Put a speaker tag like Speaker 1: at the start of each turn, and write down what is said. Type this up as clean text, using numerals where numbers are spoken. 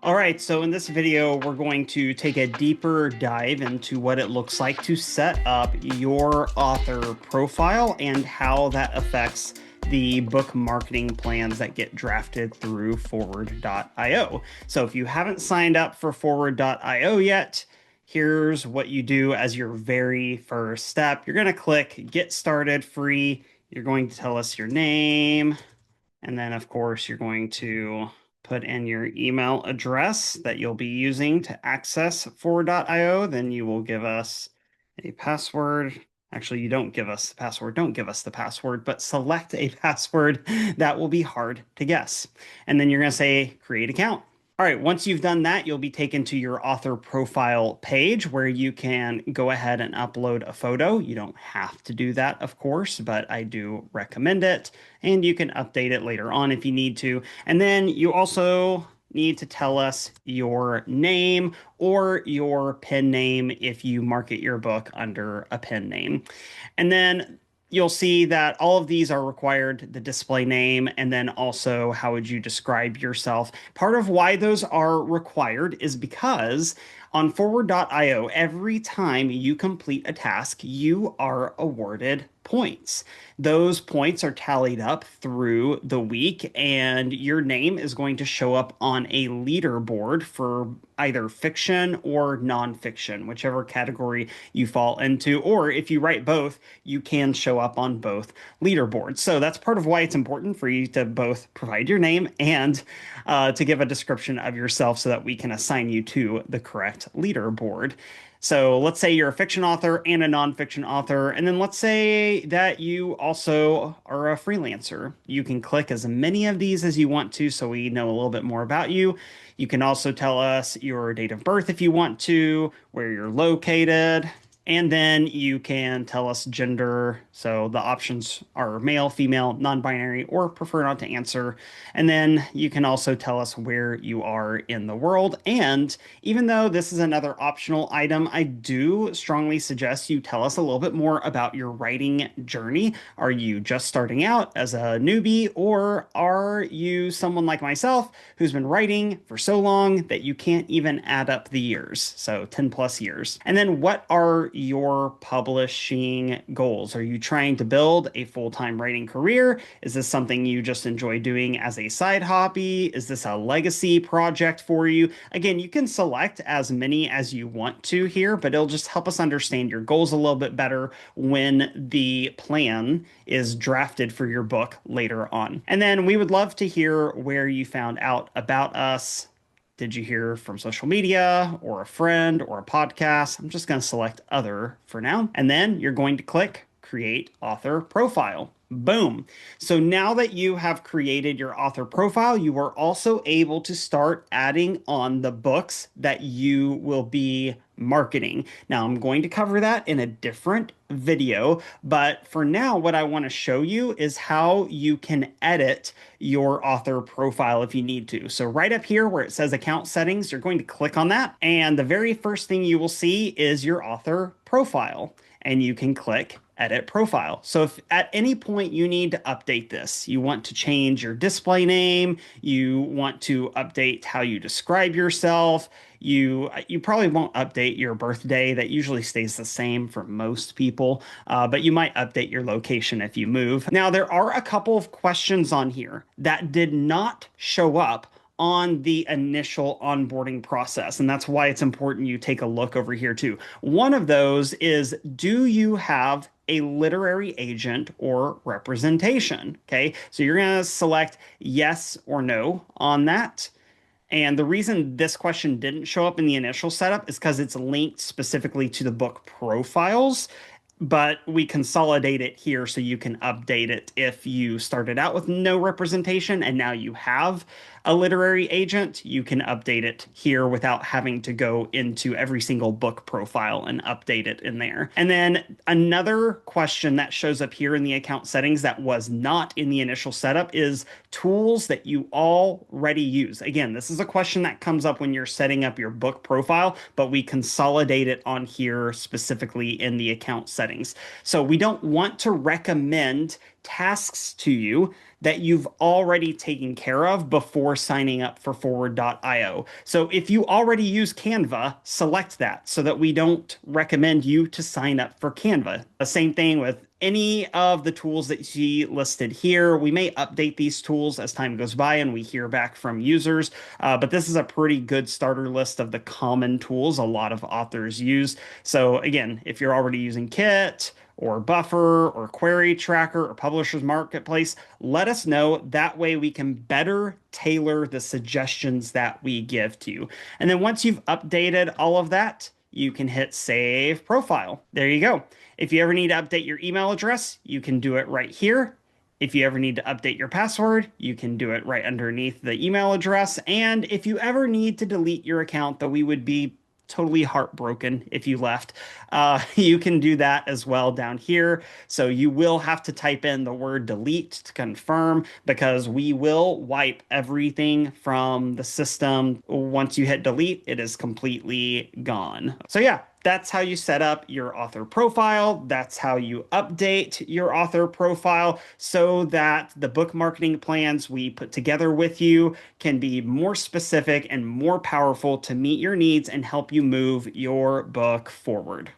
Speaker 1: All right, so in this video, we're going to take a deeper dive into what it looks like to set up your author profile and how that affects the book marketing plans that get drafted through forward.io. So if you haven't signed up for forward.io yet, here's what you do as your very first step. You're going to click Get Started Free. You're going to tell us your name, and then, of course, you're going to put in your email address that you'll be using to access forward.io. Then you will give us a password. Actually, you don't give us the password. Don't give us the password, but select a password that will be hard to guess. And then you're going to say create account. All right, once you've done that, you'll be taken to your author profile page where you can go ahead and upload a photo. You don't have to do that, of course, but I do recommend it. And you can update it later on if you need to. And then you also need to tell us your name or your pen name if you market your book under a pen name. And then you'll see that all of these are required, the display name, and then also how would you describe yourself. Part of why those are required is because on forward.io, every time you complete a task, you are awarded points. Those points are tallied up through the week, and your name is going to show up on a leaderboard for either fiction or nonfiction, whichever category you fall into. Or if you write both, you can show up on both leaderboards. So that's part of why it's important for you to both provide your name and to give a description of yourself so that we can assign you to the correct leaderboard. So let's say you're a fiction author and a nonfiction author, and then let's say that you also are a freelancer. You can click as many of these as you want to so we know a little bit more about you. You can also tell us your date of birth if you want to, where you're located, and then you can tell us gender. So the options are male, female, non-binary, or prefer not to answer. And then you can also tell us where you are in the world. And even though this is another optional item, I do strongly suggest you tell us a little bit more about your writing journey. Are you just starting out as a newbie, or are you someone like myself who's been writing for so long that you can't even add up the years? So 10 plus years. And then what are your publishing goals? Are you trying to build a full-time writing career? Is this something you just enjoy doing as a side hobby? Is this a legacy project for you? Again, you can select as many as you want to here, but it'll just help us understand your goals a little bit better when the plan is drafted for your book later on. And then we would love to hear where you found out about us. Did you hear from social media or a friend or a podcast? I'm just going to select other for now. And then you're going to click create author profile. Boom. So now that you have created your author profile, you are also able to start adding on the books that you will be marketing. Now, I'm going to cover that in a different video, but for now, what I want to show you is how you can edit your author profile if you need to. So right up here where it says account settings, you're going to click on that. And the very first thing you will see is your author profile, and you can click edit profile. So if at any point you need to update this, you want to change your display name, you want to update how you describe yourself, you probably won't update your birthday. That usually stays the same for most people, but you might update your location if you move. Now, there are a couple of questions on here that did not show up on the initial onboarding process. And that's why it's important you take a look over here too. One of those is, do you have a literary agent or representation? Okay, so you're going to select yes or no on that. And the reason this question didn't show up in the initial setup is because it's linked specifically to the book profiles, but we consolidate it here so you can update it if you started out with no representation and now you have a literary agent. You can update it here without having to go into every single book profile and update it in there. And then another question that shows up here in the account settings that was not in the initial setup is tools that you already use. Again, this is a question that comes up when you're setting up your book profile, but we consolidate it on here specifically in the account settings settings. So we don't want to recommend tasks to you that you've already taken care of before signing up for Forward.io. So if you already use Canva, select that so that we don't recommend you to sign up for Canva. The same thing with any of the tools that you see listed here. We may update these tools as time goes by and we hear back from users, but this is a pretty good starter list of the common tools a lot of authors use. So again, if you're already using Kit, or Buffer, or Query Tracker, or Publishers Marketplace, let us know. That way we can better tailor the suggestions that we give to you. And then once you've updated all of that, you can hit Save Profile. There you go. If you ever need to update your email address, you can do it right here. If you ever need to update your password, you can do it right underneath the email address. And if you ever need to delete your account, though we would be totally heartbroken if you left, you can do that as well down here. So you will have to type in the word delete to confirm, because we will wipe everything from the system. Once you hit delete, it is completely gone. So yeah, that's how you set up your author profile. That's how you update your author profile so that the book marketing plans we put together with you can be more specific and more powerful to meet your needs and help you move your book forward.